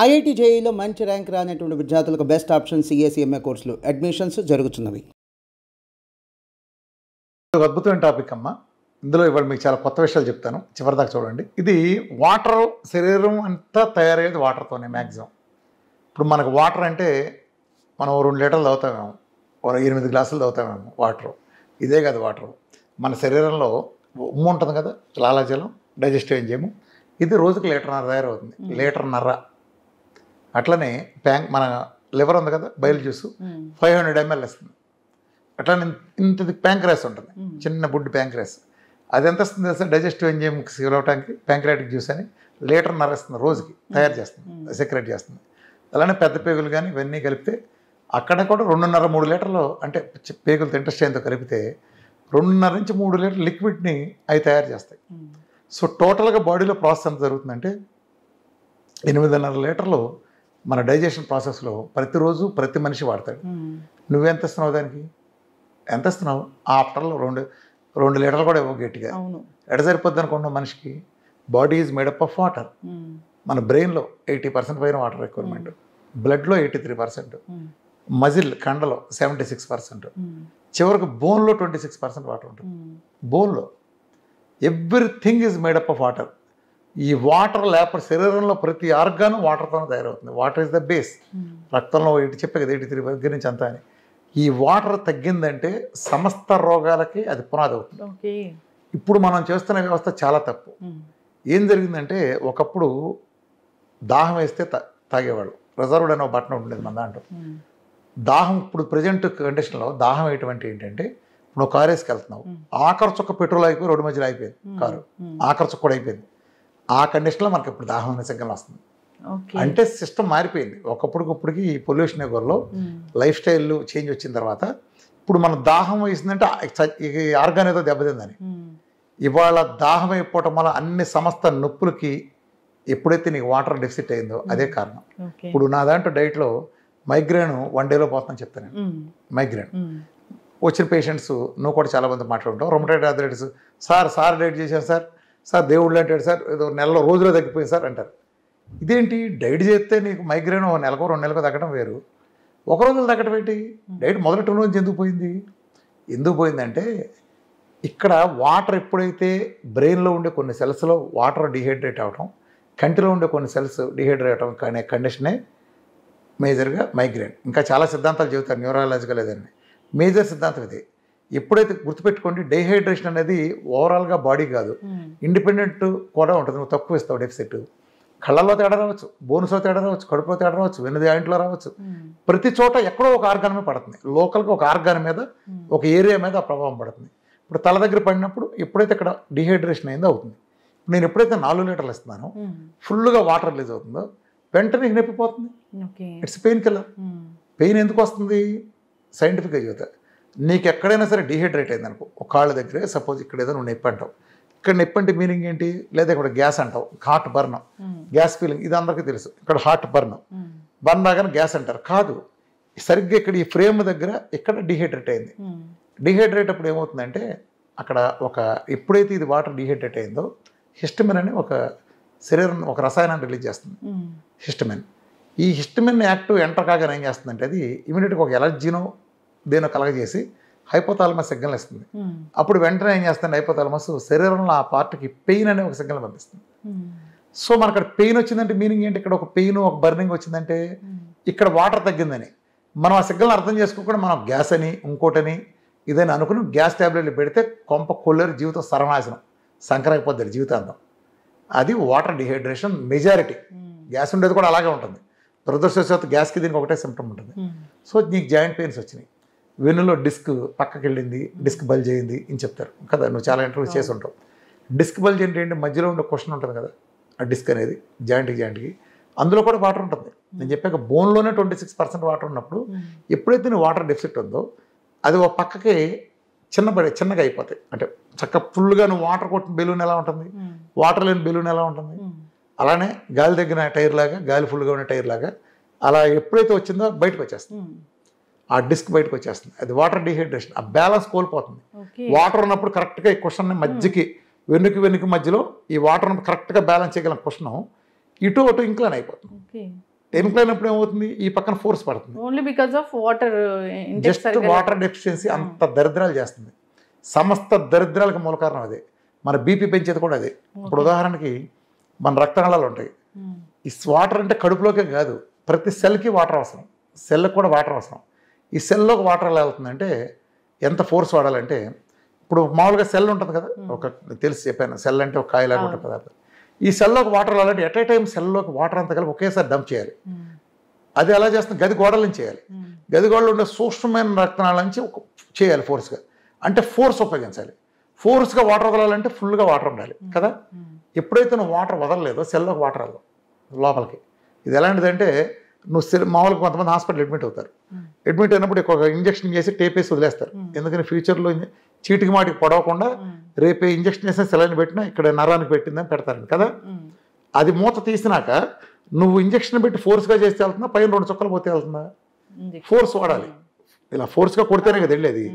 IIT జేఈలో మంచి rank రానటువంటి విద్యార్థులకు బెస్ట్ ఆప్షన్ సిఎస్ఈఎంఏ కోర్సులు అడ్మిషన్స్ జరుగుతున్నవి. అద్భుతమైన టాపిక్ అమ్మా. ఇందులో ఇవాళ మీకు చాలా కొత్త విషయాలు చెప్తాను, చివరిదాకా చూడండి. ఇది వాటర్, శరీరం అంతా తయారయ్యేది వాటర్తోనే మ్యాక్సిమం. ఇప్పుడు మనకు వాటర్ అంటే మనం 2 లీటర్లు తాగుతామేమో, 8 గ్లాసులు తాగుతామేమో వాటర్. ఇదే కాదు వాటర్. మన శరీరంలో ఉమ్ము ఉంటుంది కదా, లాలాజలం, డైజెస్టివ్ ఎంజైమ్, ఇది రోజుకి 1.5 లీటర్ తయారవుతుంది. 1.5 లీటర్. అట్లనే మన లివర్ ఉంది కదా, బయలు జ్యూస్ 500 ml ఇస్తుంది. అట్లానే ఇంతది ప్యాంక్రాస్ ఉంటుంది, చిన్న బుడ్డి ప్యాంక్రాస్. అది ఎంత వస్తుంది తెలుసా? డైజెస్టివ్ ఎంజైమ్కి ఇవ్వడానికి ప్యాంక్రాటిక్ జ్యూస్ అని 1.5 లీటర్ ఇస్తుంది రోజుకి, తయారు చేస్తుంది, సెక్రెట్ చేస్తుంది. అలానే పెద్ద పేగులు కానీ ఇవన్నీ కలిపితే అక్కడ కూడా 2.5-3 లీటర్లు, అంటే పేగులతో ఇంటెస్టైన్తో కలిపితే 2.5 నుంచి 3 లీటర్ల లిక్విడ్ని అవి తయారు చేస్తాయి. సో టోటల్గా బాడీలో ప్రాసెస్ ఎంత జరుగుతుందంటే 8.5 లీటర్లు మన డైజెషన్ ప్రాసెస్లో ప్రతిరోజు ప్రతి మనిషి వాడతాడు. నువ్వెంత ఇస్తున్నావు దానికి? ఎంత ఇస్తున్నావు? ఆఫ్టర్లో 2 లీటర్లు కూడా ఇవ్వ గట్టిగా. ఎడ సరిపోద్ది అనుకున్న మనిషికి. Body is made up of water. మన బ్రెయిన్లో 80% పైన వాటర్ రిక్వైర్మెంట్, బ్లడ్లో 83%, మజిల్ కండలో 76%, చివరికి బోన్లో 26% వాటర్ ఉంటుంది. బోన్లో everything is made up of water. ఈ వాటర్ లేకపోతే శరీరంలో ప్రతి ఆర్గాను వాటర్తోనే తయారవుతుంది. Water is the base. రక్తంలో చెప్పే కదా 83 దగ్గర నుంచి అంతా అని. ఈ వాటర్ తగ్గిందంటే సమస్త రోగాలకి అది పునాది అవుతుంది. ఇప్పుడు మనం చేస్తున్న వ్యవస్థ చాలా తప్పు. ఏం జరిగిందంటే ఒకప్పుడు దాహం వేస్తే తాగేవాళ్ళు, రిజర్వ్డ్ అనే బట్టన్ ఉండేది మన దాంట్లో. దాహం ఇప్పుడు ప్రజెంట్ కండిషన్లో దాహం ఎటువంటి ఏంటంటే, ఇప్పుడు నువ్వు కారు వేసుకెళ్తున్నావు, ఆఖరి చుక్క పెట్రోల్ అయిపోయి రోడ్డు మధ్యలో అయిపోయింది కారు, ఆఖరి చుక్క కూడా అయిపోయింది. ఆ కండిషన్లో మనకి ఇప్పుడు దాహం అనే సిగ్నల్ వస్తుంది. అంటే సిస్టమ్ మారిపోయింది. ఒకప్పటికప్పుడుకి ఈ పొల్యూషన్ యుగంలో లైఫ్ స్టైల్ చేంజ్ వచ్చిన తర్వాత ఇప్పుడు మన దాహం వేసిందంటే ఈ ఆర్గాన్ ఏదో దెబ్బతిందని. ఇవాళ దాహం అయిపోవటం వల్ల అన్ని సమస్త నొప్పులకి ఎప్పుడైతే నీకు వాటర్ డెఫిసిట్ అయిందో అదే కారణం. ఇప్పుడు నా దాంట్లో డైట్లో మైగ్రేన్ 1 డేలో పోతుందని చెప్తాను నేను. మైగ్రేన్ వచ్చిన పేషెంట్స్, నువ్వు కూడా చాలామంది మాట్లాడుంటావు, రొమటైడ్ ఆర్థరైటిస్, సార్ డైట్ చేశాను సార్ దేవుళ్ళు అంటాడు సార్, ఏదో నెలలో రోజులో తగ్గిపోయింది సార్ అంటారు. ఇదేంటి? డైట్ చేస్తే నీకు మైగ్రేన్ 1 నెలకో 2 నెలకో తగ్గడం వేరు, ఒక రోజులో తగ్గడం ఏంటి? డైట్ మొదటి రోజు ఎందుకు పోయిందంటే ఇక్కడ వాటర్ ఎప్పుడైతే బ్రెయిన్లో ఉండే కొన్ని సెల్స్లో వాటర్ డిహైడ్రేట్ అవటం, కంటిలో ఉండే కొన్ని సెల్స్ డిహైడ్రేట్ అవటం అనే కండిషనే మేజర్గా మైగ్రేన్. ఇంకా చాలా సిద్ధాంతాలు చెబుతారు, న్యూరాలజికల్ ఏదని. మేజర్ సిద్ధాంతం ఇది. ఎప్పుడైతే గుర్తుపెట్టుకోండి, డీహైడ్రేషన్ అనేది ఓవరాల్గా బాడీ కాదు, ఇండిపెండెంట్ కూడా ఉంటుంది. నువ్వు తక్కువ ఇస్తావు డెఫిసిట్, కళ్ళల్లో తేడా రావచ్చు, బోన్స్లో తేడా రావచ్చు, కడుపులో తేడా రావచ్చు, వెన్ను జాయింట్లో రావచ్చు. ప్రతి చోట ఎక్కడో ఒక ఆర్గాన్ మీద పడుతుంది, లోకల్గా ఒక ఆర్గాన్ మీద, ఒక ఏరియా మీద ఆ ప్రభావం పడుతుంది. ఇప్పుడు తల దగ్గర పడినప్పుడు ఎప్పుడైతే ఇక్కడ డీహైడ్రేషన్ అయిందో అవుతుంది. నేను ఎప్పుడైతే 4 లీటర్లు ఇస్తున్నానో, ఫుల్గా వాటర్ రిలీజ్ అవుతుందో వెంటనే నొప్పిపోతుంది. It's pain killer. పెయిన్ ఎందుకు వస్తుంది? సైంటిఫిక్గా చెబుతారు. నీకు ఎక్కడైనా సరే డీహైడ్రేట్ అయింది అనుకో, ఒక కాళ్ళ దగ్గరే సపోజ్ ఇక్కడ ఏదో నువ్వు నొప్పి అంటావు, ఇక్కడ నొప్పి అంటే మీనింగ్ ఏంటి? లేదా ఇక్కడ గ్యాస్ అంటావు, హార్ట్ బర్న్, గ్యాస్ ఫీలింగ్, ఇది అందరికీ తెలుసు. ఇక్కడ హార్ట్ బర్న్ రాగానే గ్యాస్ అంటారు. కాదు, సరిగ్గా ఇక్కడ ఈ ఫ్రేమ్ దగ్గర ఇక్కడ డీహైడ్రేట్ అయింది. డీహైడ్రేట్ అప్పుడు ఏమవుతుందంటే అక్కడ ఎప్పుడైతే ఇది వాటర్ డీహైడ్రేట్ అయిందో హిస్టమిన్ అని ఒక శరీరం ఒక రసాయనాన్ని రిలీజ్ చేస్తుంది, హిస్టమిన్. ఈ హిస్టమిన్ యాక్టివ్ ఎంటర్ కాగానే ఏం చేస్తుందంటే అది ఇమీడియట్గా ఒక ఎలర్జీనో దేనో కలగజేసి హైపోథాలమస్ సిగ్నల్ ఇస్తుంది. అప్పుడు వెంటనే ఏం చేస్తుంది హైపోథాలమస్ శరీరంలో ఆ పార్ట్కి పెయిన్ అనే ఒక సిగ్నల్ పంపిస్తుంది. సో మనకు అక్కడ పెయిన్ వచ్చిందంటే మీనింగ్ ఏంటి? ఇక్కడ ఒక పెయిన్, ఒక బర్నింగ్ వచ్చిందంటే ఇక్కడ వాటర్ తగ్గిందని. మనం ఆ సిగ్నల్ అర్థం చేసుకోకుండా మనం గ్యాస్ అని ఇంకోటని ఇదని అనుకుని గ్యాస్ ట్యాబ్లెట్లు పెడితే కొంప కొల్లేరు, జీవితం సర్వనాశనం, సంక్రాంతి జీవితాంతం. అది వాటర్ డిహైడ్రేషన్ మెజారిటీ. గ్యాస్ ఉండేది కూడా అలాగే ఉంటుంది. దురదృష్టవశాత్తు గ్యాస్కి దీనికి ఒకటే సిమ్టమ్ ఉంటుంది. సో నీకు జాయింట్ పెయిన్స్ వచ్చినాయి, వెన్నులో డిస్క్ పక్కకి వెళ్ళింది, డిస్క్ బల్జ్ అయింది అని చెప్తారు కదా, నువ్వు చాలా ఇంటర్వ్యూ చేసి ఉంటావు. డిస్క్ బల్జ్ ఏంటంటే మధ్యలో ఉండే క్వశ్చన్ ఉంటుంది కదా, ఆ డిస్క్ అనేది జాయింట్కి అందులో కూడా వాటర్ ఉంటుంది. నేను చెప్పాక బోన్లోనే 26% వాటర్ ఉన్నప్పుడు ఎప్పుడైతే నువ్వు వాటర్ డెఫిసిట్ ఉందో అది ఒక పక్కకి చిన్నగా అయిపోతాయి. అంటే ఫుల్గా నువ్వు వాటర్ కొట్టిన బెలూన్ ఎలా ఉంటుంది, వాటర్ లేని బెలూన్ ఎలా ఉంటుంది, అలానే గాలి తగ్గిన టైర్ లాగా, గాలి ఫుల్గా ఉన్న టైర్ లాగా అలా ఎప్పుడైతే వచ్చిందో బయటకు వచ్చేస్తుంది, ఆ డిస్క్ బయటకు వచ్చేస్తుంది. అది వాటర్ డిహైడ్రేషన్. ఆ బ్యాలెన్స్ కోల్పోతుంది. వాటర్ ఉన్నప్పుడు కరెక్ట్గా ఈ క్వశ్చన్ మధ్యకి వెన్నుకి మధ్యలో ఈ వాటర్ కరెక్ట్గా బ్యాలెన్స్ చేయగల క్వశ్చన్ ఇటు అటు ఇంక్లైన్ అయిపోతుంది. ఇన్క్లైన్ అప్పుడు ఏమవుతుంది, ఈ పక్కన ఫోర్స్ పడుతుంది. Only because of water just water deficiency అంత దరిద్రాలు చేస్తుంది. సమస్త దరిద్రాలకు మూల కారణం అదే. మన బీపీ పెంచేది కూడా అదే. ఇప్పుడు ఉదాహరణకి మన రక్తనాళాలు ఉంటాయి. ఈ వాటర్ అంటే కడుపులోకే కాదు, ప్రతి సెల్కి వాటర్ అవసరం, సెల్కి కూడా వాటర్ అవసరం. ఈ సెల్లోకి వాటర్ ఎలా వెళ్తుందంటే ఎంత ఫోర్స్ వాడాలంటే, ఇప్పుడు మామూలుగా సెల్ ఉంటుంది కదా, ఒక తెలిసి చెప్పాను, సెల్ అంటే ఒక కాయలాగా ఉంటుంది కదా. ఈ సెల్లోకి వాటర్ వెళ్ళాలంటే ఎట్ ఏ టైం సెల్లోకి వాటర్ అంతా కలిపి ఒకేసారి డంప్ చేయాలి. అది ఎలా చేస్తుంది, గది గోడల నుంచి చేయాలి. గది గోడలో ఉండే సూక్ష్మమైన రక్తనాళ నుంచి చేయాలి ఫోర్స్గా. అంటే ఫోర్స్ ఉపయోగించాలి. ఫోర్స్గా వాటర్ వదలాలంటే ఫుల్గా వాటర్ ఉండాలి కదా. ఎప్పుడైతే నువ్వు వాటర్ వదలలేదో సెల్లోకి వాటర్ వెళ్ళదు లోపలికి. ఇది ఎలాంటిదంటే, నువ్వు మామూలుగా కొంతమంది హాస్పిటల్ అడ్మిట్ అవుతారు. అడ్మిట్ అయినప్పుడు ఒక ఇంజక్షన్ చేసి టేప్ వేసి వదిలేస్తారు. ఎందుకని ఫ్యూచర్లో చీటికి మాటికి పొడవకుండా రేపే ఇంజక్షన్ చేసిన సెలైన్ పెట్టినా ఇక్కడ నరానికి పెట్టిందని పెడతారు కదా. అది మూత తీసినాక నువ్వు ఇంజక్షన్ పెట్టి ఫోర్స్గా చేస్తే వెళ్తుందా, పైన 2 చుక్కలు పోతే వెళ్తుందా? ఫోర్స్ వాడాలి. ఇలా ఫోర్స్గా కొడితేనే కదా వెళ్ళేది.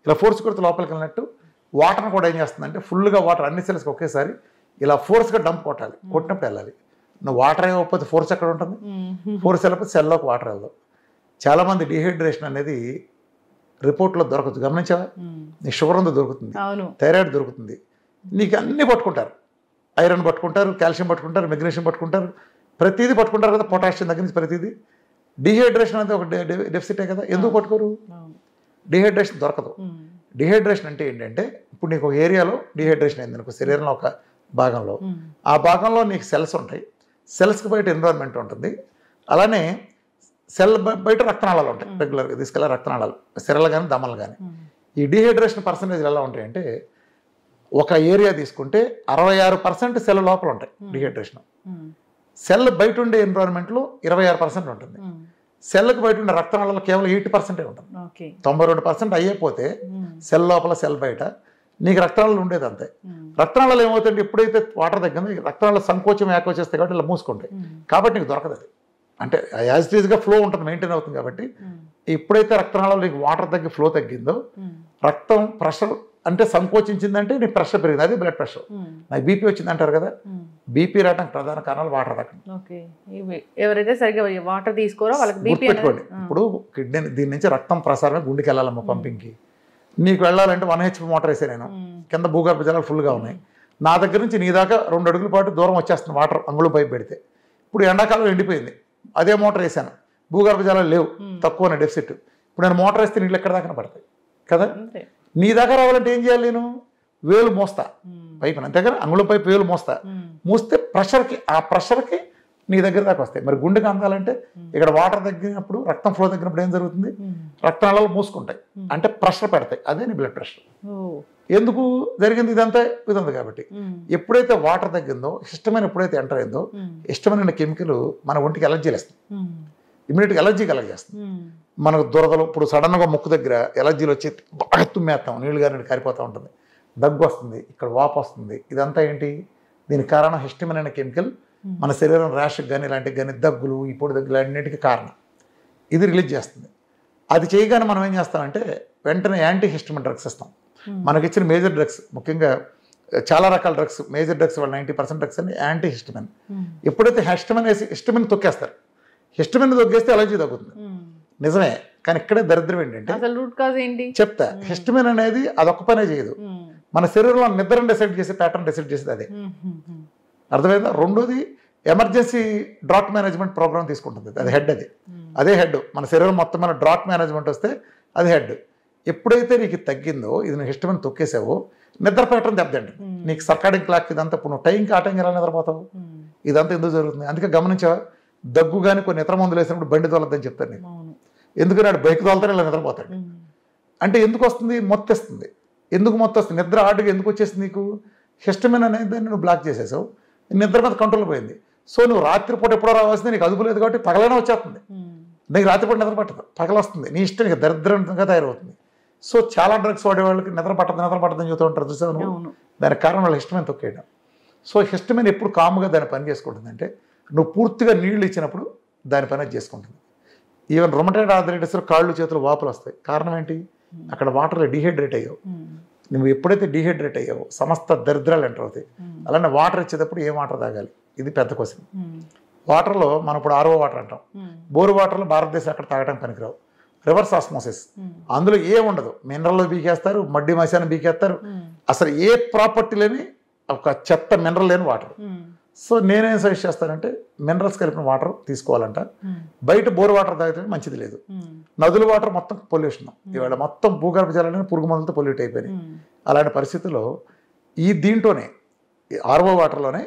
ఇలా ఫోర్స్ కొడితే లోపలికి వెళ్ళినట్టు వాటర్ని కూడా ఏం చేస్తుందంటే ఫుల్గా వాటర్ అన్ని సెల్స్కి ఒకేసారి ఇలా ఫోర్స్గా డంప్ కొట్టాలి. కొట్టినప్పుడు వెళ్ళాలి. నువ్వు వాటర్ ఇవ్వకపోతే ఫోర్స్ ఎక్కడ ఉంటుంది? ఫోర్స్ వెళ్ళకపోతే సెల్లోకి వాటర్ వెళ్దాం. చాలామంది డిహైడ్రేషన్ అనేది రిపోర్ట్లో దొరకదు, గమనించావా? నీ షుగర్ ఉందో దొరుకుతుంది, థైరాయిడ్ దొరుకుతుంది, నీకు అన్నీ పట్టుకుంటారు. ఐరన్ పట్టుకుంటారు, కాల్షియం పట్టుకుంటారు, మెగ్నీషియం పట్టుకుంటారు, ప్రతిదీ పట్టుకుంటారు కదా, పొటాషియం దగ్గర నుంచి ప్రతిదీ. డిహైడ్రేషన్ అనేది ఒక డెఫిసిటే కదా, ఎందుకు పట్టుకోరు? డిహైడ్రేషన్ దొరకదు. డిహైడ్రేషన్ అంటే ఏంటంటే, ఇప్పుడు నీకు ఒక ఏరియాలో డిహైడ్రేషన్ అయింది అనుకో, శరీరంలో ఒక భాగంలో, ఆ భాగంలో నీకు సెల్స్ ఉంటాయి, సెల్స్కి బయట ఎన్విరాన్మెంట్ ఉంటుంది, అలానే సెల్ బయట రక్తనాళాలు ఉంటాయి, రెగ్యులర్గా తీసుకెళ్ళే రక్తనాళాలు, సిరలు కానీ దమలు కానీ. ఈ డిహైడ్రేషన్ పర్సంటేజ్ ఎలా ఉంటాయంటే, ఒక ఏరియా తీసుకుంటే 66% సెల్ లోపల ఉంటాయి డిహైడ్రేషన్. సెల్ బయట ఉండే ఎన్విరాన్మెంట్లో 26% ఉంటుంది. సెల్కి బయట ఉండే రక్తనాళాలు కేవలం 80% ఉంటుంది. 92% అయ్యేపోతే సెల్ లోపల సెల్ బయట నీకు రక్తనాళాలు ఉండేది అంతే. రక్తనాళాలు ఏమవుతాయంటే, ఎప్పుడైతే వాటర్ తగ్గిందో రక్తనాళాలు సంకోచం చేస్తాయి కాబట్టి ఇలా మూసుకుంటాయి, కాబట్టి నీకు దొరకదు. అది అంటే యాజ్ ఇట్ ఈజ్గా ఫ్లో ఉంటుంది, మెయింటైన్ అవుతుంది. కాబట్టి ఎప్పుడైతే రక్తనాళాలు నీకు వాటర్ తగ్గి ఫ్లో తగ్గిందో, రక్తం ప్రెషర్ అంటే సంకోచించిందంటే నీ ప్రెషర్ పెరిగింది, అది బ్లడ్ ప్రెషర్. నాకు బీపీ వచ్చింది అంటారు కదా, బీపీ రావడానికి ప్రధాన కారణాలు వాటర్ తగ్గడం. ఎవరైతే సరిగ్గా వాటర్ తీసుకోరో వాళ్ళకి బీపీ. పెట్టుకోండి, ఇప్పుడు కిడ్నీ దీని నుంచి రక్తం ప్రసారమే గుండెకి వెళ్ళాలమ్మా పంపింగ్కి. నీకు వెళ్ళాలంటే 1 HP మోటార్ వేసే నేను, కింద భూగర్భ జలాలు ఫుల్గా ఉన్నాయి, నా దగ్గర నుంచి నీ దాకా 2 అడుగుల పాటు దూరం వచ్చేస్తుంది వాటర్ అంగుళం పైపు పెడితే. ఇప్పుడు ఎండాకాలం ఎండిపోయింది, అదే మోటార్ వేసాను, భూగర్భ జలాలు లేవు, తక్కువ డెఫిసిట్. ఇప్పుడు నేను మోటార్ వేస్తే నీళ్ళు ఎక్కడ దాకా పడతాయి కదా. నీ దగ్గర రావాలంటే ఏం చేయాలి, నేను వేలు మోస్తా పైపు, అంతే కదా, అంగుళం పైపు వేలు మోస్తా, మూస్తే ప్రెషర్కి ఆ ప్రెషర్కి నీ దగ్గర దాకా వస్తాయి. మరి గుండెకి అందాలంటే ఇక్కడ వాటర్ తగ్గినప్పుడు, రక్తం ఫ్లో తగ్గినప్పుడు ఏం జరుగుతుంది, రక్తనాళాలు మూసుకుంటాయి, అంటే ప్రెషర్ పెడతాయి, అదే నీ బ్లడ్ ప్రెషర్. ఎందుకు జరిగింది ఇదంతా కాబట్టి. ఎప్పుడైతే వాటర్ తగ్గిందో, హిస్టమైన్ ఎప్పుడైతే ఎంటర్ అయిందో, హిస్టమైన్ అనే కెమికల్ మన ఒంటికి ఎలర్జీలు వేస్తుంది, ఇమీడియట్గా ఎలర్జీ కలగజేస్తుంది. మనకు దురదలు, ఇప్పుడు సడన్గా ముక్కు దగ్గర ఎలర్జీలు వచ్చి బాగా తుమ్మేస్తాం, నీళ్ళు గారి కారిపోతూ ఉంటుంది, దగ్గు వస్తుంది, ఇక్కడ వాపు వస్తుంది. ఇదంతా ఏంటి, దీనికి కారణం హిస్టమైన్ అనే కెమికల్ మన శరీరం ర్యాష్కి కానీ ఇలాంటివి కానీ, దగ్గులు, ఈ పొడి దగ్గులు అన్నిటికీ కారణం. ఇది రిలీజ్ చేస్తుంది. అది చేయగానే మనం ఏం చేస్తామంటే వెంటనే యాంటీ హిస్టమిన్ డ్రగ్స్ ఇస్తాం. మనకి ఇచ్చిన మేజర్ డ్రగ్స్, ముఖ్యంగా చాలా రకాల డ్రగ్స్, మేజర్ డ్రగ్స్ వాళ్ళు 90% డ్రగ్స్ అని యాంటీ హిస్టమిన్. ఎప్పుడైతే హిస్టమిన్ వేసి హిస్టమిన్ తొక్కేస్తారు, హిస్టమిన్ తొక్కేస్తే అలర్జీ తగ్గుతుంది, నిజమే. కానీ ఇక్కడే దరిద్రం ఏంటంటే, చెప్తా, హిస్టమిన్ అనేది అదొక్క పనే చేయదు, మన శరీరంలో నిద్రను డిసైడ్ చేసే ప్యాటర్న్ డిసైడ్ చేసేది అదే. అర్థమైందా? రెండోది ఎమర్జెన్సీ డ్రాట్ మేనేజ్మెంట్ ప్రోగ్రామ్ తీసుకుంటుంది, అది హెడ్. అదే హెడ్. మన శరీరం మొత్తం మన డ్రాట్ మేనేజ్మెంట్ వస్తే అది హెడ్. ఎప్పుడైతే నీకు తగ్గిందో, ఇది నువ్వు హిస్టమిన్ తొక్కేసావో, నిద్ర ప్యాటర్న్ దెబ్బతింటుంది. నీకు సర్కాడిక్ క్లాక్ ఇదంతా, ఇప్పుడు నువ్వు టైంకి ఆ టైంకి ఎలా నిద్రపోతావు, ఇదంతా ఎందుకు జరుగుతుంది? అందుకే గమనించావా, దగ్గు కానీ కొన్ని ఇతర మందులు వేసినప్పుడు బండి తోలద్దని చెప్తాను నేను. ఎందుకని వాడు బైక్ తోలుతాడు, ఇలా నిద్రపోతాడు. అంటే ఎందుకు వస్తుంది, మొత్తేస్తుంది. ఎందుకు మొత్తొస్తుంది? నిద్ర ఆర్డుగా ఎందుకు వచ్చేసింది నీకు? హిస్టమిన్ అనేది దాన్ని నువ్వు బ్లాక్ చేసేసావు, నిద్ర మీద కంట్రోల్ పోయింది. సో నువ్వు రాత్రిపూట ఎప్పుడో రావాల్సింది, నీకు అదుపు లేదు కాబట్టి పగలైనా వచ్చేస్తుంది. నీకు రాత్రిపూట నిద్ర పట్టదు, పగల వస్తుంది, నీ ఇష్టం ఇక దరిద్రంగా తయారవుతుంది. సో చాలా డ్రగ్స్ వాడే వాళ్ళకి నిద్ర పట్టదని చెబుతూ ఉంటారు, చూసావు నువ్వు. దానికి కారణం వాళ్ళు హిస్టమిన్ తొక్కేయడం. సో హిస్టమిన్ ఎప్పుడు కామ్గా దాని పని చేసుకుంటుంది అంటే, నువ్వు పూర్తిగా నీళ్లు ఇచ్చినప్పుడు దాని పని చేసుకుంటుంది. ఈవెన్ రొమటైడ్ ఆర్థరైటిస్లో కాళ్ళు చేతులు వాపులు వస్తాయి. కారణం ఏంటి? అక్కడ వాటర్లో డిహైడ్రేట్ అయ్యావు. నువ్వు ఎప్పుడైతే డిహైడ్రేట్ అయ్యావో సమస్త దరిద్రాలు ఎంటర్ అవుతాయి. అలానే వాటర్ ఇచ్చేటప్పుడు ఏ వాటర్ తాగాలి, ఇది పెద్ద క్వశ్చన్. వాటర్లో మనం ఇప్పుడు ఆర్ఓ వాటర్ అంటాం, బోర్ వాటర్లో భారతదేశం అక్కడ తాగడానికి పనికిరావు. రివర్స్ ఆస్మోసిస్, అందులో ఉండదు, మినరల్ బీకేస్తారు, మడ్డి మశాన్ని బీకేస్తారు, అసలు ఏ ప్రాపర్టీ లేని ఒక చెత్త మినరల్ లేని వాటర్. సో నేనేం సజెస్ట్ చేస్తానంటే మినరల్స్ కలిపిన వాటర్ తీసుకోవాలంట. బయట బోర్ వాటర్ తాగితే మంచిది లేదు. నదుల వాటర్ మొత్తం పొల్యూషన్, ఇవాళ మొత్తం భూగర్భ జలాన్ని పురుగు మందులతో పొల్యూట్ అయిపోయినాయి. అలాంటి పరిస్థితుల్లో దీంట్లోనే ఆర్ఓ వాటర్లోనే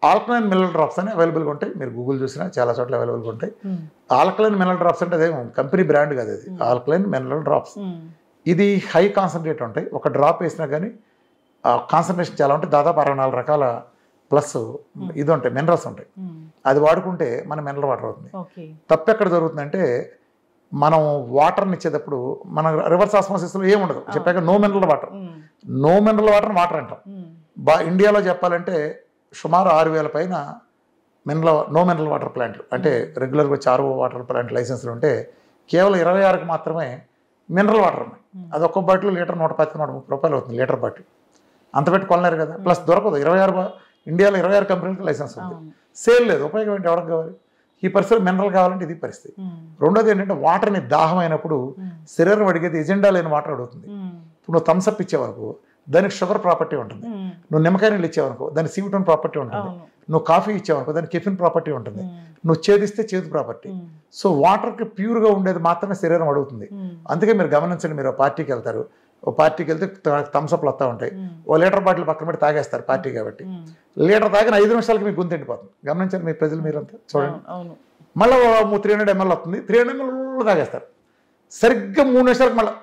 ఆల్కలైన్ మినరల్ డ్రాప్స్ అని అవైలబుల్గా ఉంటాయి. మీరు గూగుల్ చూసినా చాలా చోట్ల అవైలబుల్గా ఉంటాయి. ఆల్కలైన్ మినరల్ డ్రాప్స్ అంటే అదే కంపెనీ బ్రాండ్ కాదు, అది ఆల్కలైన్ మినరల్ డ్రాప్స్. ఇది హై కాన్సన్ట్రేట్ ఉంటాయి. ఒక డ్రాప్ వేసినా కానీ కాన్సన్ట్రేషన్ చాలా ఉంటాయి, దాదాపు 64 రకాల ప్లస్ ఇది ఉంటాయి, మినరల్స్ ఉంటాయి. అది వాడుకుంటే మన మినరల్ వాటర్ అవుతుంది. తప్పు ఎక్కడ జరుగుతుందంటే మనం వాటర్ని ఇచ్చేటప్పుడు మన రివర్స్ ఆస్మోసిస్లో ఏముండదు, చెప్పాక no mineral water. No mineral water water అంటాం. ఇండియాలో చెప్పాలంటే సుమారు 6,000 పైన నో మినరల్ వాటర్ ప్లాంట్లు, అంటే రెగ్యులర్గా వచ్చి ఆర్ఓ వాటర్ ప్లాంట్ లైసెన్స్లు ఉంటే కేవలం 26కి మాత్రమే మినరల్ వాటర్ ఉన్నాయి. అది ఒక్క బాటిల్ లీటర్ 110-130 రూపాయలు అవుతుంది లీటర్ బాటిల్. అంత పెట్టి కొనలేరు కదా. ప్లస్ దొరకదు. 26 ఇండియాలో 26 కంపెనీలకు లైసెన్స్ ఉంది, సేల్ లేదు. ఉపయోగం ఏంటి, ఎవరికి కావాలి? ఈ పరిస్థితి మినరల్ కావాలంటే ఇది పరిస్థితి. రెండోది ఏంటంటే వాటర్ని దాహం అయినప్పుడు శరీరం అడిగేది ఎజెండా లేని వాటర్ అడుగుతుంది. ఇప్పుడు నువ్వు థమ్స్అప్ ఇచ్చేవరకు దానికి షుగర్ ప్రాపర్టీ ఉంటుంది, నువ్వు నిమ్మకాయ నీళ్ళు ఇచ్చేవరకు దానికి సివిటోన్ ప్రాపర్టీ ఉంటుంది, నువ్వు కాఫీ ఇచ్చేవరకు దానికి కెఫిన్ ప్రాపర్టీ ఉంటుంది, నువ్వు చేదిస్తే చేదు ప్రాపర్టీ. సో వాటర్కి ప్యూర్గా ఉండేది మాత్రమే శరీరం అడుగుతుంది. అందుకే మీరు గమనించండి, మీరు పార్టీకి వెళ్తారు, ఓ పార్టీకి వెళ్తే థమ్స్అప్లు వస్తూ ఉంటాయి, ఓ లీటర్ బాటిల్ పక్కన పెట్టి తాగేస్తారు పార్టీ కాబట్టి. లీటర్ తాగిన 5 నిమిషాలకి మీకు గొంతు ఎండిపోతుంది. గమనించండి మీ ప్రజలు, మీరంతా చూడండి. మళ్ళీ 300 ml వస్తుంది, 300 ml తాగేస్తారు. సరిగ్గా 3 నిమిషాలకు మళ్ళీ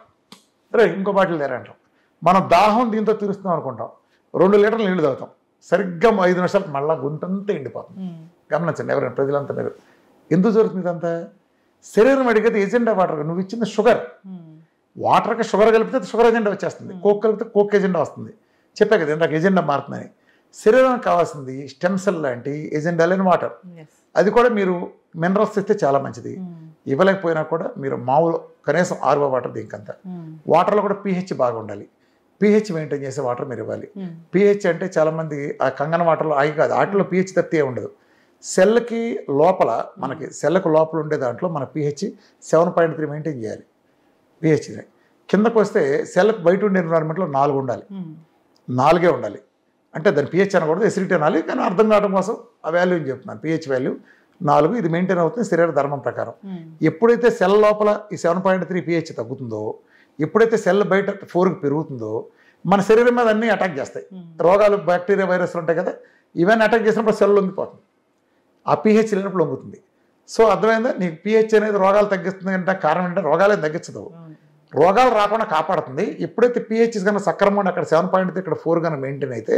రే ఇంకో బాటిల్ తేరా అంటాం. మనం దాహం దీంతో తీరుస్తున్నాం అనుకుంటాం, 2 లీటర్లు నీళ్లు తాగుతాం, సరిగ్గా 5 నిమిషాలకు మళ్ళీ గొంతంతా ఎండిపోతుంది. గమనించండి ఎవరైనా ప్రజలంతా, మీరు ఎందుకు జరుగుతుంది ఇదంతా? శరీరం అడిగేది ఎజెండా వాటర్. నువ్వు ఇచ్చిన షుగర్, వాటర్కి షుగర్ కలిపితే షుగర్ ఎజెండా వచ్చేస్తుంది, కోక్ కలిపితే కోక్ ఎజెండా వస్తుంది. చెప్పా కదా ఇందాక ఎజెండా మారుతుందని. శరీరానికి కావాల్సింది స్టెమ్ సెల్ లాంటి ఎజెండా లేని వాటర్. అది కూడా మీరు మినరల్స్ ఇస్తే చాలా మంచిది. ఇవ్వలేకపోయినా కూడా మీరు మామూలు కనీసం ఆర్ఓ వాటర్ దీనికంతా. వాటర్లో కూడా pH బాగా ఉండాలి. pH మెయింటైన్ చేసే వాటర్ మీరు ఇవ్వాలి. pH అంటే చాలామంది ఆ కంగన వాటర్లో ఆగి కాదు, వాటిలో pH తప్పితే ఉండదు. సెల్కి లోపల, మనకి సెల్లకు లోపల ఉండే దాంట్లో మన pH 7.3 మెయింటైన్ చేయాలి. pH కిందకు వస్తే సెల్కి బయట ఉండే ఎన్విరాన్మెంట్లో 4 ఉండాలి, 4 ఉండాలి. అంటే దాని pH అనకూడదు, ఎసిడిటీ అనాలి. కానీ అర్థం కావడం కోసం ఆ వాల్యూ అని చెప్తున్నాను. pH వాల్యూ 4, ఇది మెయింటైన్ అవుతుంది శరీర ధర్మం ప్రకారం. ఎప్పుడైతే సెల్ లోపల ఈ 7.3 pH తగ్గుతుందో, ఎప్పుడైతే సెల్ బయట 4కి పెరుగుతుందో, మన శరీరం మీద అన్నీ అటాక్ చేస్తాయి. రోగాలు, బ్యాక్టీరియా, వైరస్లు ఉంటాయి కదా, ఇవన్నీ అటాక్ చేసినప్పుడు సెల్ లొంగిపోతుంది. ఆ pH లేనప్పుడు లొంగుతుంది. సో అర్థమైందా? నీకు pH అనేది రోగాలు తగ్గిస్తుంది అంటే కారణం ఏంటంటే రోగాలేం తగ్గించదు, రోగాలు రాకుండా కాపాడుతుంది. ఎప్పుడైతే pH కన్నా సక్రమంగా అక్కడ 7.3 ఇక్కడ 4 కన్నా మెయింటైన్ అయితే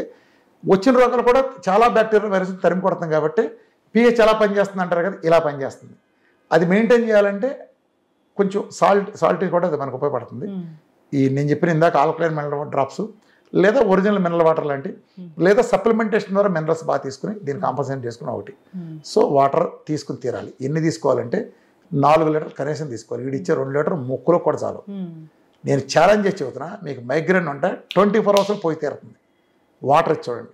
వచ్చిన రోగాలు కూడా చాలా బ్యాక్టీరియా, వైరస్ తరిమి కొడుతుంది. కాబట్టి pH ఎలా పనిచేస్తుంది అంటారు కదా, ఇలా పనిచేస్తుంది. అది మెయింటైన్ చేయాలంటే కొంచెం సాల్ట్ కూడా అది మనకు ఉపయోగపడుతుంది. ఈ నేను చెప్పిన ఇందాక ఆల్కలైన్ మినరల్ డ్రాప్స్, లేదా ఒరిజినల్ మినరల్ వాటర్ లాంటి, లేదా సప్లిమెంటేషన్ ద్వారా మినరల్స్ బాగా తీసుకుని దీన్ని కాంపన్సేట్ చేసుకుని ఒకటి. సో వాటర్ తీసుకుని తీరాలి. ఎన్ని తీసుకోవాలంటే 4 లీటర్లు కనీసం తీసుకోవాలి. వీడు ఇచ్చే 2 లీటర్లు ముక్కులో కూడా చాలు. నేను ఛాలెంజ్ చేసి చెబుతున్నా, మీకు మైగ్రేన్ ఉంటే 24 అవర్స్ పోయి తీరుతుంది. వాటర్ ఇచ్చి చూడండి.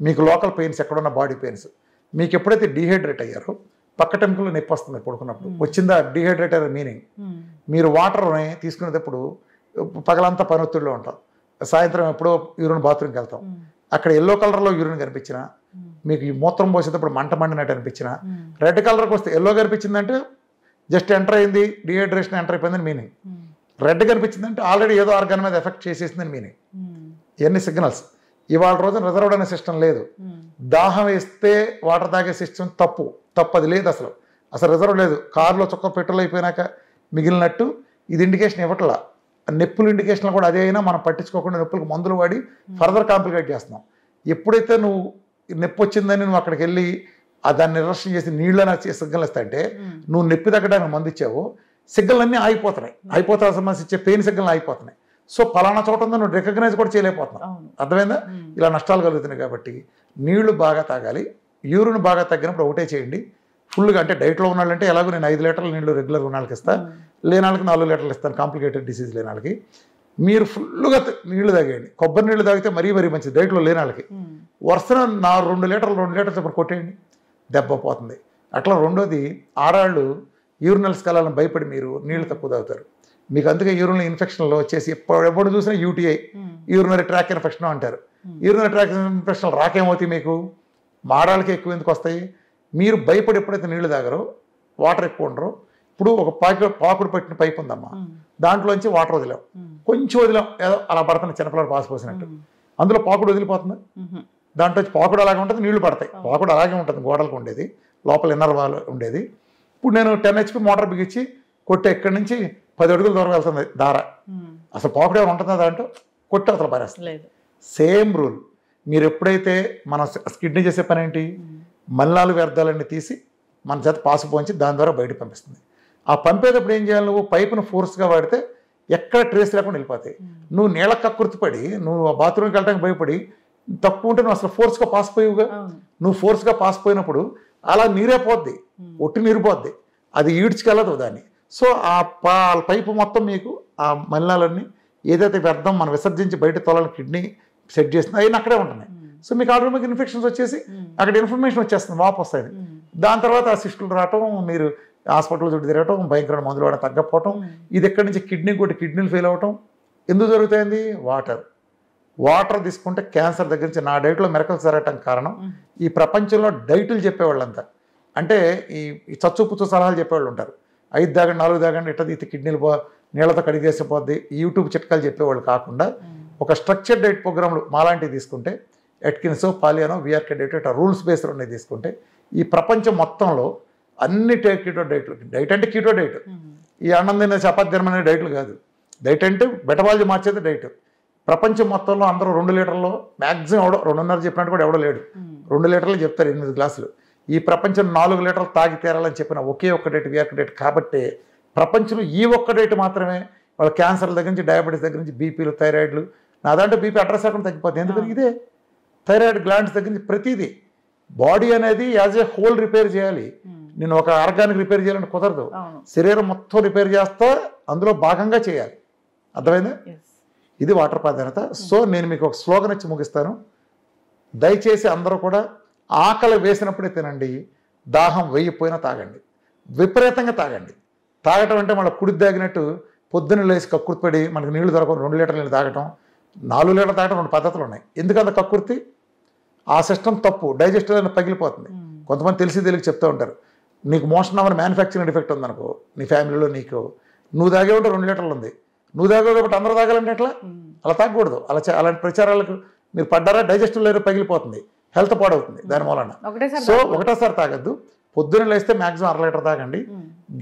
మీకు లోకల్ పెయిన్స్, ఎక్కడున్న బాడీ పెయిన్స్, మీకు ఎప్పుడైతే డీహైడ్రేట్ అయ్యారో పక్క టెంకులో నొప్పి వస్తుంది పడుకున్నప్పుడు, వచ్చిందా డీహైడ్రేట్ అనే మీనింగ్. మీరు వాటర్ని తీసుకునేటప్పుడు పగలంతా పని ఒత్తిడిలో ఉంటాం, సాయంత్రం ఎప్పుడో యూరిన్ బాత్రూమ్కి వెళ్తాం, అక్కడ ఎల్లో కలర్లో యూరిన్ కనిపించినా, మీకు ఈ మూత్రం పోసేటప్పుడు మంట మండినట్టు అనిపించినా, రెడ్ కలర్కి వస్తే ఎల్లో కనిపించిందంటే జస్ట్ ఎంటర్ అయింది, డీహైడ్రేషన్ ఎంటర్ అయిపోయిందని మీనింగ్. రెడ్ కనిపించిందంటే ఆల్రెడీ ఏదో ఆర్గాన్ మీద ఎఫెక్ట్ చేసేసిందని మీనింగ్. ఇవన్నీ సిగ్నల్స్. ఇవాళ రోజున రిజర్వ్డ్ అనే సిస్టమ్ లేదు. దాహం వేస్తే వాటర్ తాగే సిస్టమ్ తప్పు, అది లేదు అసలు. రిజర్వ్ లేదు. కారులో చుక్క పెట్రోల్ అయిపోయినాక మిగిలినట్టు ఇది ఇండికేషన్ ఇవ్వట్లా. నొప్పులు ఇండికేషన్లు కూడా అదే అయినా మనం పట్టించుకోకుండా నొప్పులకు మందులు వాడి ఫర్దర్ కాంప్లికేట్ చేస్తున్నాం. ఎప్పుడైతే నువ్వు నొప్పి వచ్చిందని నువ్వు అక్కడికి వెళ్ళి దాన్ని నిర్లక్ష్యం చేసి నీళ్ళని సిగ్నల్ ఇస్తాయంటే, నువ్వు నొప్పి తగ్గడానికి మందు ఇచ్చావు, సిగ్నల్ అన్నీ ఆగిపోతున్నాయి. సంబంధించి ఇచ్చే పెయిన్ సిగ్నల్ ఆగిపోతున్నాయి. సో పలానా చోట ఉందో నువ్వు రికగ్నైజ్ కూడా చేయలేకపోతున్నావు. అర్థమైందా? ఇలా నష్టాలు కలుగుతున్నాయి. కాబట్టి నీళ్లు బాగా తాగాలి. యూరిన్ బాగా తగ్గినప్పుడు ఒకటే చేయండి, ఫుల్గా. అంటే డైట్లో ఉన్న వాళ్ళంటే ఎలాగో నేను 5 లీటర్ల నీళ్లు రెగ్యులర్గా ఉన్న వాళ్ళకి ఇస్తాను, లేని వాళ్ళకి 4 లీటర్లు ఇస్తాను, కాంప్లికేటెడ్ డిసీజ్ లేని వాళ్ళకి. మీరు ఫుల్గా నీళ్లు తాగేయండి. కొబ్బరి నీళ్ళు తాగితే మరీ మంచిది డైట్లో లేని వాళ్ళకి. వరుసన 2 లీటర్లు చొప్పున కొట్టేయండి, దెబ్బ పోతుంది. అట్లా రెండోది, ఆడవాళ్ళు యూరినల్స్ కలాలను భయపడి మీరు నీళ్లు తక్కువ తాగుతారు. మీకు అందుకే యూరినల్ ఇన్ఫెక్షన్లో వచ్చేసి ఎప్పుడు చూసినా యూటీఐ, యూరినరీ ట్రాక్ ఇన్ఫెక్షన్ అంటారు. యూరినరీ ట్రాక్ ఇన్ఫెక్షన్ రాకేమవుతాయి మీకు? ఆడవాళ్ళకి ఎక్కువ ఎందుకు వస్తాయి? మీరు భయపడి ఎప్పుడైతే నీళ్లు తాగరో, వాటర్ ఎక్కువ ఉండరు. ఇప్పుడు ఒక పాకుడు పట్టిన పైపు ఉందమ్మా, దాంట్లోంచి వాటర్ వదిలాం, కొంచెం వదిలాం, ఏదో అలా పడుతుంది చిన్నపిల్లలు పాస్ పోసినట్టు. అందులో పాకుడు వదిలిపోతుంది, దాంట్లో పాకుడు అలాగే ఉంటుంది, నీళ్లు పడతాయి. పాకుడు అలాగే ఉంటుంది, గోడలకు ఉండేది, లోపల ఇన్నర్ వాల్ ఉండేది. ఇప్పుడు నేను 10 HP మోటార్ బిగించి కొట్టి ఎక్కడి నుంచి 10 అడుగుల దూరం వెళ్తుంది దార. అసలు పాకుడు ఏమైనా ఉంటుందా దాంట్లో? కొట్టి అవతల పారేస్తుంది. Same rule. మీరు ఎప్పుడైతే మన కిడ్నీ చేసే పని ఏంటి, మలినాలు వ్యర్థాలన్నీ తీసి మన చేత పాసు పోంచి దాని ద్వారా బయటకు పంపిస్తుంది. ఆ పంపేటప్పుడు ఏం చేయాలి? నువ్వు పైపును ఫోర్స్గా వాడితే ఎక్కడ ట్రేస్ లేకుండా వెళ్ళిపోతాయి. నువ్వు నీళ్ళ కక్కుర్తిపడి, నువ్వు బాత్రూమ్కి వెళ్ళడానికి భయపడి తక్కువ ఉంటే నువ్వు అసలు ఫోర్స్గా పాస్ పోయివుగా. నువ్వు ఫోర్స్గా పాస్ పోయినప్పుడు అలా నీరే పోద్ది, ఒట్టి నీరు పోద్ది, అది ఈడ్చుకెళ్ళదు దాన్ని. సో ఆ పైపు మొత్తం మీకు ఆ మలినాలన్నీ ఏదైతే వ్యర్థం మనం విసర్జించి బయట తోలని కిడ్నీ సెట్ చేసిందో అవన్నీ అక్కడే ఉంటున్నాయి. సో మీకు ఆటోమేటిక్ ఇన్ఫెక్షన్స్ వచ్చేసి అక్కడ ఇన్ఫర్మేషన్ వచ్చేస్తుంది, వాపు వస్తుంది. దాని తర్వాత ఆ సిస్టులు రావటం, మీరు హాస్పిటల్ చుట్టూ తిరగటం, భయంకరమైన మందులు వాడడం తగ్గకపోవటం, ఇది ఎక్కడి నుంచి కిడ్నీ కొట్టి కిడ్నీలు ఫెయిల్ అవ్వటం. ఎందుకు జరుగుతుంది? వాటర్ తీసుకుంటే క్యాన్సర్ దగ్గర నుంచి నా డైట్లో మెరకలు జరగటం కారణం ఈ ప్రపంచంలో డైట్లు చెప్పేవాళ్ళంతా, అంటే ఈ చచ్చుపుచ్చు సలహాలు చెప్పేవాళ్ళు ఉంటారు. 5 తాగండి, 4 తాగండి, ఇట్లా ఇది కిడ్నీలు నీళ్ళతో కడిగేసిపోద్ది, యూట్యూబ్ చిట్కాలు చెప్పేవాళ్ళు కాకుండా ఒక స్ట్రక్చర్ డైట్ ప్రోగ్రాంలు మాలాంటివి తీసుకుంటే, ఎట్కిన్సో, పాలియానో, విఆర్కే డైట్, ఇట్లా రూల్స్ బేస్డ్ ఉన్నాయి తీసుకుంటే ఈ ప్రపంచం మొత్తంలో అన్ని కీటో డైట్లు. డైట్ అంటే కీటో డైట్, ఈ అన్నం తినే చపాతి తినమనే డైట్లు కాదు. డైట్ అంటే మెటబాలజీ మార్చేది డైట్. ప్రపంచం మొత్తంలో అందరూ 2 లీటర్లో మ్యాక్సిమం ఎవడో 2.5 చెప్పినట్టు కూడా ఎవడో లేడు. 2 లీటర్లు చెప్తారు, 8 గ్లాసులు. ఈ ప్రపంచం 4 లీటర్లు తాగి తీరాలని చెప్పిన ఒకే ఒక్క డైట్ విఆర్కే డైట్. కాబట్టి ప్రపంచంలో ఈ ఒక్క డైట్ మాత్రమే వాళ్ళ క్యాన్సర్ల దగ్గర నుంచి, డయాబెటీస్ దగ్గర నుంచి, బీపీలు, థైరాయిడ్లు, నా దాంట్లో బీపీ అడ్రస్ అక్కడ తగ్గిపోతుంది. ఎందుకని? ఇదే థైరాయిడ్ గ్లాండ్స్ దగ్గర నుంచి ప్రతిదీ. బాడీ అనేది యాజ్ ఏ హోల్ రిపేర్ చేయాలి. నేను ఒక ఆర్గానిక్ రిపేర్ చేయాలని కుదరదు, శరీరం మొత్తం రిపేర్ చేస్తా అందులో భాగంగా చేయాలి. అర్థమైందా? ఇది వాటర్ ప్రాధాన్యత. సో నేను మీకు ఒక స్లోగన్ ఇచ్చి ముగిస్తాను. దయచేసి అందరూ కూడా ఆకలి వేసినప్పుడే తినండి, దాహం వేయిపోయినా తాగండి, విపరీతంగా తాగండి. తాగటం అంటే మళ్ళీ కుడి తాగినట్టు పొద్దున్న లేచి కక్కుర్తిపడి మనకు నీళ్లు దొరకవు 2 లీటర్ల నీళ్ళు తాగటం, 4 లీటర్లు తాగటం 2 పద్ధతులు ఉన్నాయి. ఎందుకంత కక్కుర్తి? ఆ సిస్టమ్ తప్పు, డైజెస్టర్ అనేది పగిలిపోతుంది. కొంతమంది తెలిసి చెప్తూ ఉంటారు, నీకు మోషన్ అవ్వని మ్యానుఫ్యాక్చరింగ్ డిఫెక్ట్ ఉందనుకో నీ ఫ్యామిలీలో, నీకు నువ్వు తాగే ఉంటే 2 లీటర్లు ఉంది, నువ్వు తాగేది ఒకటి అందరూ తాగాలంటే ఎట్లా? అలా తాగకూడదు. అలాంటి ప్రచారాలకు మీరు పడ్డారా, డైజెస్టివ్ లేరు పగిలిపోతుంది, హెల్త్ పాడవుతుంది దాని మూలన. సో ఒకటేసారి తాగద్దు, పొద్దున్న లేస్తే మ్యాక్సిమం 1/2 లీటర్ తాగండి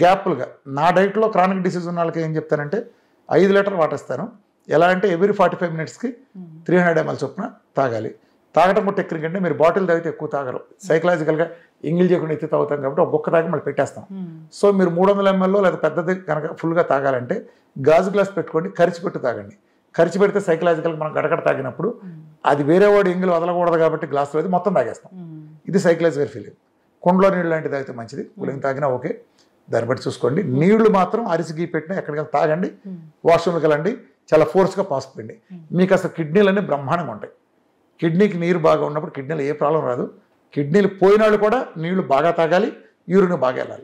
గ్యాప్లుగా. నా డైట్లో క్రానిక్ డిసీజ్ ఉన్న వాళ్ళకి ఏం చెప్తానంటే 5 లీటర్ వాటర్ ఇస్తాను. ఎలా అంటే ఎవ్రీ 45 మినిట్స్కి 300 ml చొప్పున తాగాలి. తాగటం కూడా టెక్నిక్ అంటే మీరు బాటిల్ తాగితే ఎక్కువ తాగరు, సైకలాజికల్గా ఎంగిల్ చేయకుండా ఎత్తి తాగుతాం కాబట్టి ఒక్కొక్క తాగి మళ్ళీ పెట్టేస్తాం. సో మీరు 300 ml లేదా పెద్దది కనుక ఫుల్గా తాగాలంటే గాజు గ్లాస్ పెట్టుకోండి, కరిచిపెట్టు తాగండి. కరిచిపెడితే సైకలాజికల్గా మనం గడగడ తాగినప్పుడు అది వేరే వాడు ఎంగిల్ వదలకూడదు కాబట్టి గ్లాసులో అది మొత్తం తాగేస్తాం. ఇది సైకలాజికల్ ఫీలింగ్. కుండలో నీళ్ళు లాంటిది అయితే మంచిది, కూలింగ్ తాగినా ఓకే, దాన్ని బట్టి చూసుకోండి. నీళ్లు మాత్రం అరిసి పెట్టినా ఎక్కడికైనా తాగండి, వాష్రూమ్కి వెళ్ళండి, చాలా ఫోర్స్గా పాసిపోయింది. మీకు అసలు కిడ్నీలన్నీ బ్రహ్మాండంగా ఉంటాయి. కిడ్నీకి నీరు బాగా ఉన్నప్పుడు కిడ్నీలో ఏ ప్రాబ్లం రాదు. కిడ్నీలు పోయిన వాళ్ళు కూడా నీళ్లు బాగా తాగాలి, యూరిన్ బాగా వెళ్ళాలి.